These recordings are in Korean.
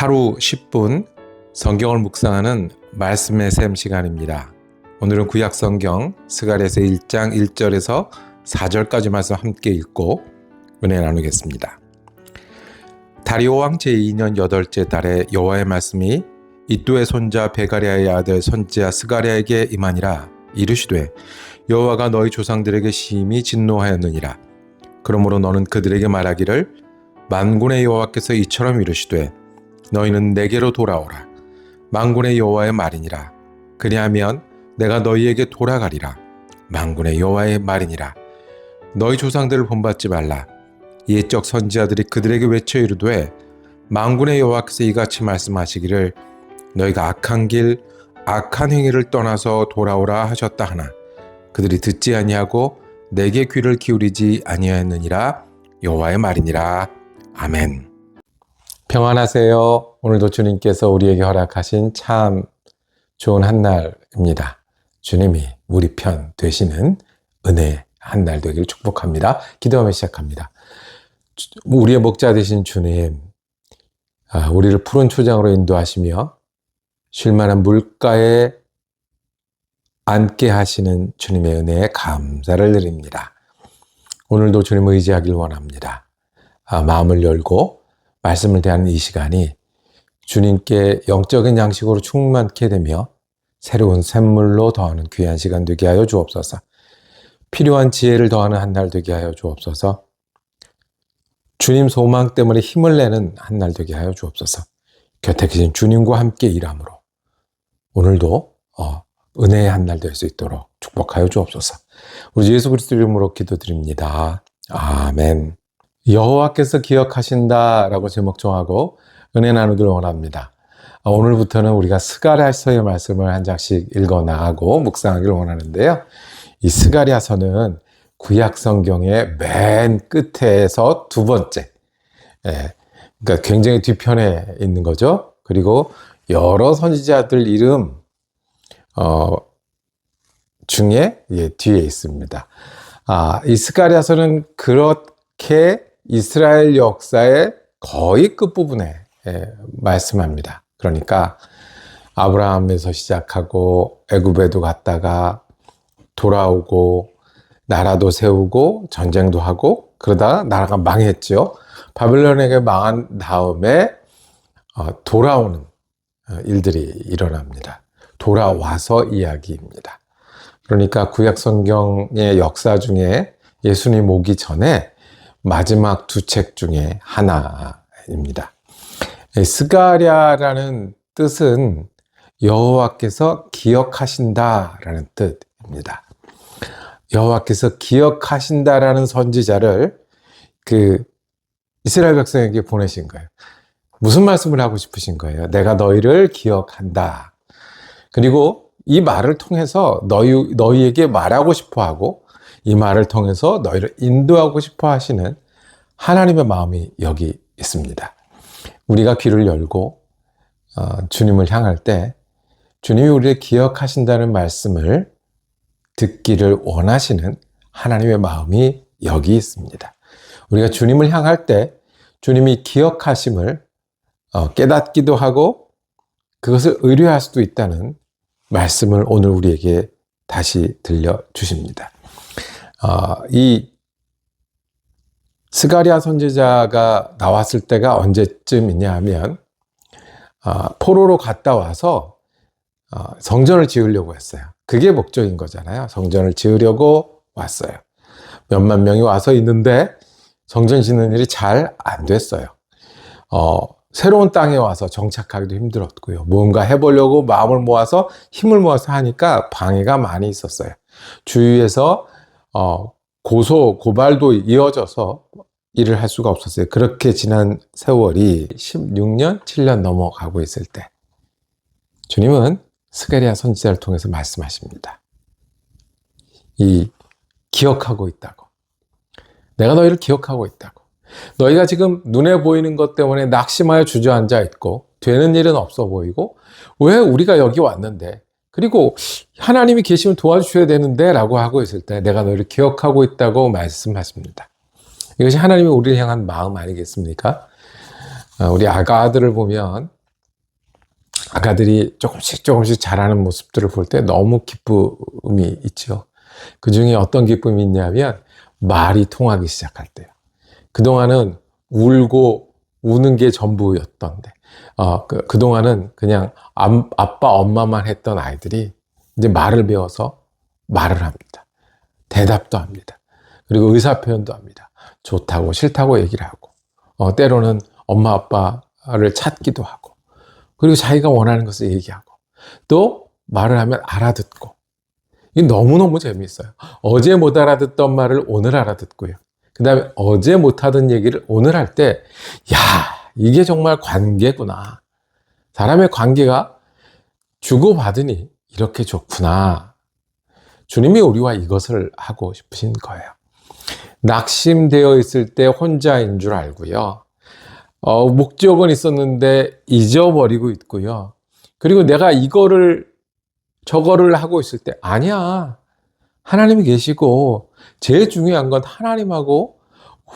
하루 10분 성경을 묵상하는 말씀의 샘 시간입니다. 오늘은 구약 성경 스가랴서 1장 1절에서 4절까지 말씀 함께 읽고 은혜 나누겠습니다. 다리오 왕 제2년 8째 달에 여호와의 말씀이 이도의 손자 베가랴의 아들 선지자 스가랴에게 임하니라. 이르시되 여호와가 너희 조상들에게 심히 진노하였느니라. 그러므로 너는 그들에게 말하기를 만군의 여호와께서 이처럼 이르시되 너희는 내게로 돌아오라. 만군의 여호와의 말이니라. 그리하면 내가 너희에게 돌아가리라. 만군의 여호와의 말이니라. 너희 조상들을 본받지 말라. 옛적 선지자들이 그들에게 외쳐 이르되 만군의 여호와께서 이같이 말씀하시기를 너희가 악한 길 악한 행위를 떠나서 돌아오라 하셨다 하나 그들이 듣지 아니하고 내게 귀를 기울이지 아니하였느니라. 여호와의 말이니라. 아멘. 평안하세요. 오늘도 주님께서 우리에게 허락하신 참 좋은 한 날입니다. 주님이 우리 편 되시는 은혜 한 날 되길 축복합니다. 기도하며 시작합니다. 우리의 목자 되신 주님, 우리를 푸른 초장으로 인도하시며 쉴만한 물가에 앉게 하시는 주님의 은혜에 감사를 드립니다. 오늘도 주님을 의지하길 원합니다. 마음을 열고 말씀을 대하는 이 시간이 주님께 영적인 양식으로 충만케 되며 새로운 샘물로 더하는 귀한 시간 되게 하여 주옵소서. 필요한 지혜를 더하는 한 날 되게 하여 주옵소서. 주님 소망 때문에 힘을 내는 한 날 되게 하여 주옵소서. 곁에 계신 주님과 함께 일함으로 오늘도 은혜의 한 날 될 수 있도록 축복하여 주옵소서. 우리 예수 그리스도 이름으로 기도드립니다. 아멘. 여호와께서 기억하신다라고 제목 정하고 은혜 나누기를 원합니다. 오늘부터는 우리가 스가랴서의 말씀을 한 장씩 읽어 나가고 묵상하기를 원하는데요. 이 스가랴서는 구약 성경의 맨 끝에서 두 번째, 그러니까 굉장히 뒤편에 있는 거죠. 그리고 여러 선지자들 이름 중에 뒤에 있습니다. 이 스가랴서는 그렇게 이스라엘 역사의 거의 끝부분에 말씀합니다. 그러니까 아브라함에서 시작하고 애굽에도 갔다가 돌아오고 나라도 세우고 전쟁도 하고 그러다가 나라가 망했죠. 바벨론에게 망한 다음에 돌아오는 일들이 일어납니다. 돌아와서 이야기입니다. 그러니까 구약 성경의 역사 중에 예수님 오기 전에 마지막 두 책 중에 하나입니다. 스가랴라는 뜻은 여호와께서 기억하신다라는 뜻입니다. 여호와께서 기억하신다라는 선지자를 이스라엘 백성에게 보내신 거예요. 무슨 말씀을 하고 싶으신 거예요? 내가 너희를 기억한다. 그리고 이 말을 통해서 너희에게 말하고 싶어 하고 이 말을 통해서 너희를 인도하고 싶어 하시는 하나님의 마음이 여기 있습니다. 우리가 귀를 열고 주님을 향할 때 주님이 우리를 기억하신다는 말씀을 듣기를 원하시는 하나님의 마음이 여기 있습니다. 우리가 주님을 향할 때 주님이 기억하심을 깨닫기도 하고 그것을 의뢰할 수도 있다는 말씀을 오늘 우리에게 다시 들려주십니다. 이 스가랴 선지자가 나왔을 때가 언제쯤이냐 하면 포로로 갔다 와서 성전을 지으려고 했어요. 그게 목적인 거잖아요. 성전을 지으려고 왔어요. 몇만 명이 와서 있는데 성전 짓는 일이 잘 안 됐어요. 새로운 땅에 와서 정착하기도 힘들었고요. 뭔가 해보려고 마음을 모아서 힘을 모아서 하니까 방해가 많이 있었어요. 주위에서 고발도 이어져서 일을 할 수가 없었어요. 그렇게 지난 세월이 16년, 7년 넘어가고 있을 때 주님은 스가랴 선지자를 통해서 말씀하십니다. 기억하고 있다고. 내가 너희를 기억하고 있다고. 너희가 지금 눈에 보이는 것 때문에 낙심하여 주저앉아 있고 되는 일은 없어 보이고 왜 우리가 여기 왔는데 그리고 하나님이 계시면 도와주셔야 되는데 라고 하고 있을 때 내가 너희를 기억하고 있다고 말씀하십니다. 이것이 하나님이 우리를 향한 마음 아니겠습니까? 우리 아가 아들을 보면 아가들이 조금씩 자라는 모습들을 볼 때 너무 기쁨이 있죠. 그 중에 어떤 기쁨이 있냐면 말이 통하기 시작할 때요. 그동안은 울고 우는 게 전부였던데 그동안은 그냥 아빠 엄마만 했던 아이들이 이제 말을 배워서 말을 합니다. 대답도 합니다. 그리고 의사 표현도 합니다. 좋다고 싫다고 얘기를 하고 때로는 엄마 아빠를 찾기도 하고 그리고 자기가 원하는 것을 얘기하고 또 말을 하면 알아듣고 이게 너무너무 재미있어요. 어제 못 알아듣던 말을 오늘 알아듣고요. 그 다음에 어제 못하던 얘기를 오늘 할 때 야, 이게 정말 관계구나. 사람의 관계가 주고받으니 이렇게 좋구나. 주님이 우리와 이것을 하고 싶으신 거예요. 낙심되어 있을 때 혼자인 줄 알고요. 목적은 있었는데 잊어버리고 있고요. 그리고 내가 저거를 하고 있을 때 아니야. 하나님이 계시고 제일 중요한 건 하나님하고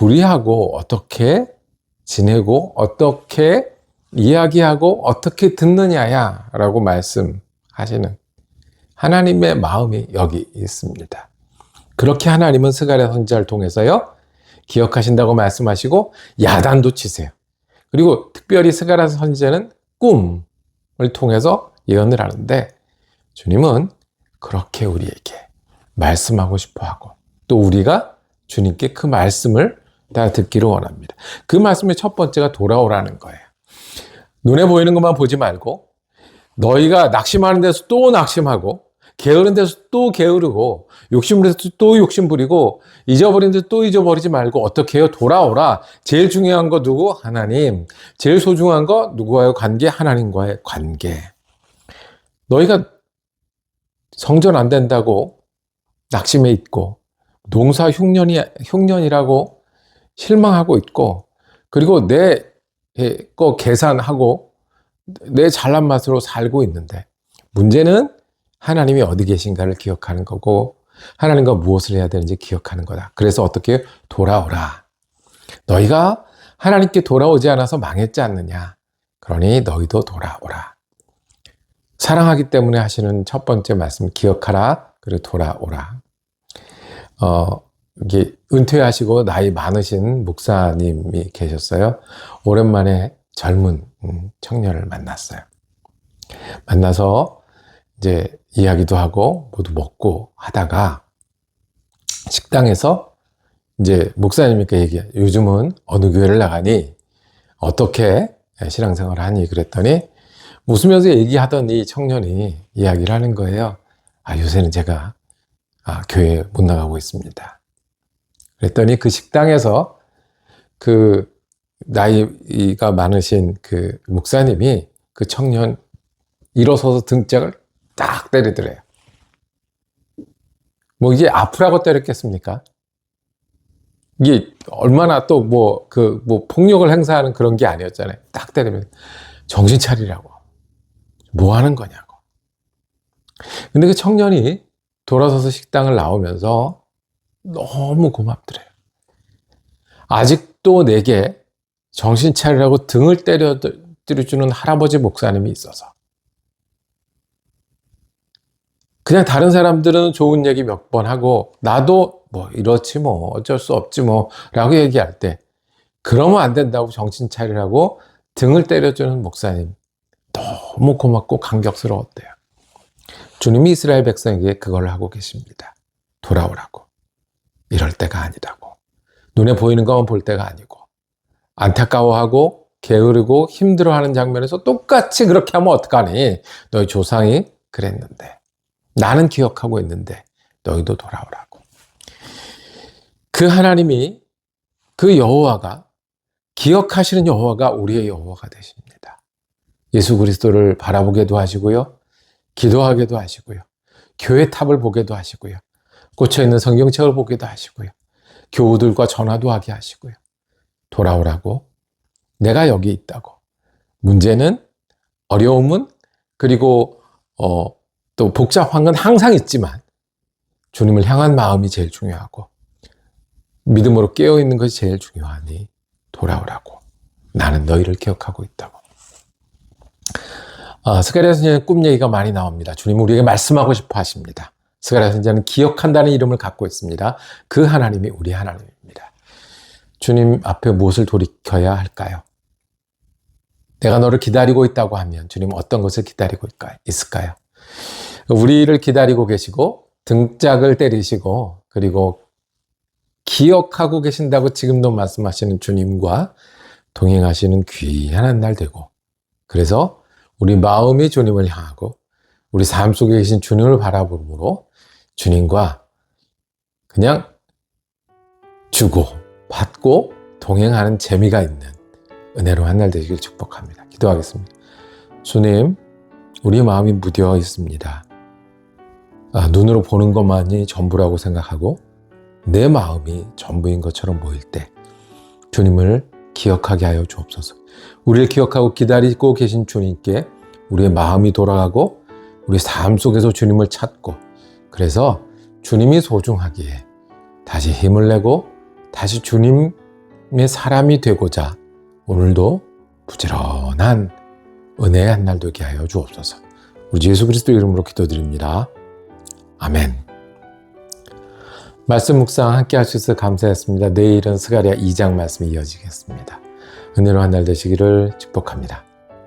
우리하고 어떻게 지내고 어떻게 이야기하고 어떻게 듣느냐야 라고 말씀하시는 하나님의 마음이 여기 있습니다. 그렇게 하나님은 스가랴 선지자를 통해서요 기억하신다고 말씀하시고 야단도 치세요. 그리고 특별히 스가랴 선지자는 꿈을 통해서 예언을 하는데 주님은 그렇게 우리에게 말씀하고 싶어하고 또 우리가 주님께 그 말씀을 다 듣기를 원합니다. 그 말씀의 첫 번째가 돌아오라는 거예요. 눈에 보이는 것만 보지 말고 너희가 낙심하는 데서 또 낙심하고 게으른 데서 또 게으르고 욕심부린 데서 또 욕심부리고 잊어버린 데서 또 잊어버리지 말고 어떻게 해요? 돌아오라. 제일 중요한 거 누구? 하나님. 제일 소중한 거 누구와의 관계? 하나님과의 관계. 너희가 성전 안 된다고 낙심해 있고 농사 흉년이라고 실망하고 있고 그리고 내 거 계산하고 내 잘난 맛으로 살고 있는데 문제는 하나님이 어디 계신가를 기억하는 거고 하나님과 무엇을 해야 되는지 기억하는 거다. 그래서 어떻게 돌아오라. 너희가 하나님께 돌아오지 않아서 망했지 않느냐. 그러니 너희도 돌아오라. 사랑하기 때문에 하시는 첫 번째 말씀 기억하라. 그리고 돌아오라. 이게 은퇴하시고 나이 많으신 목사님이 계셨어요. 오랜만에 젊은 청년을 만났어요. 만나서 이제 이야기도 하고 모두 먹고 하다가 식당에서 이제 목사님이니까 얘기해. 요즘은 어느 교회를 나가니 어떻게 신앙생활을 하니 그랬더니 웃으면서 얘기하던 이 청년이 이야기를 하는 거예요. 요새는 제가 교회에 못 나가고 있습니다. 그랬더니 그 식당에서 그 나이가 많으신 그 목사님이 그 청년 일어서서 등짝을 딱 때리더래요. 뭐 이게 아프라고 때렸겠습니까? 이게 얼마나 또 뭐 폭력을 행사하는 그런 게 아니었잖아요. 딱 때리면 정신 차리라고. 뭐 하는 거냐고. 근데 그 청년이 돌아서서 식당을 나오면서 너무 고맙더래요. 아직도 내게 정신 차리라고 등을 때려주는 할아버지 목사님이 있어서 그냥 다른 사람들은 좋은 얘기 몇 번 하고 나도 뭐 이렇지 뭐 어쩔 수 없지 뭐 라고 얘기할 때 그러면 안 된다고 정신 차리라고 등을 때려주는 목사님 너무 고맙고 감격스러웠대요. 주님이 이스라엘 백성에게 그걸 하고 계십니다. 돌아오라고. 이럴 때가 아니라고. 눈에 보이는 것만 볼 때가 아니고 안타까워하고 게으르고 힘들어하는 장면에서 똑같이 그렇게 하면 어떡하니? 너희 조상이 그랬는데 나는 기억하고 있는데 너희도 돌아오라고. 그 하나님이 그 여호와가 기억하시는 여호와가 우리의 여호와가 되십니다. 예수 그리스도를 바라보게도 하시고요. 기도하게도 하시고요. 교회 탑을 보게도 하시고요. 꽂혀있는 성경책을 보게도 하시고요. 교우들과 전화도 하게 하시고요. 돌아오라고. 내가 여기 있다고. 문제는 어려움은 그리고 또 복잡한 건 항상 있지만 주님을 향한 마음이 제일 중요하고 믿음으로 깨어있는 것이 제일 중요하니 돌아오라고. 나는 너희를 기억하고 있다고. 스가랴 선지자는 꿈 얘기가 많이 나옵니다. 주님 우리에게 말씀하고 싶어 하십니다. 스가랴 선지자는 기억한다는 이름을 갖고 있습니다. 그 하나님이 우리 하나님입니다. 주님 앞에 무엇을 돌이켜야 할까요? 내가 너를 기다리고 있다고 하면 주님 어떤 것을 기다리고 있을까요? 우리를 기다리고 계시고 등짝을 때리시고 그리고 기억하고 계신다고 지금도 말씀하시는 주님과 동행하시는 귀한 한 날 되고, 그래서 우리 마음이 주님을 향하고 우리 삶 속에 계신 주님을 바라보므로 주님과 그냥 주고 받고 동행하는 재미가 있는 은혜로운 한 날 되시길 축복합니다. 기도하겠습니다. 주님, 우리 마음이 무뎌 있습니다. 눈으로 보는 것만이 전부라고 생각하고 내 마음이 전부인 것처럼 보일 때 주님을 기억하게 하여 주옵소서. 우리를 기억하고 기다리고 계신 주님께 우리의 마음이 돌아가고 우리 삶 속에서 주님을 찾고, 그래서 주님이 소중하기에 다시 힘을 내고 다시 주님의 사람이 되고자 오늘도 부지런한 은혜의 한 날 되게 하여 주옵소서. 우리 예수 그리스도 이름으로 기도드립니다. 아멘. 말씀 묵상 함께 하셔서 감사했습니다. 내일은 스가랴 2장 말씀이 이어지겠습니다. 은혜로운 한 날 되시기를 축복합니다.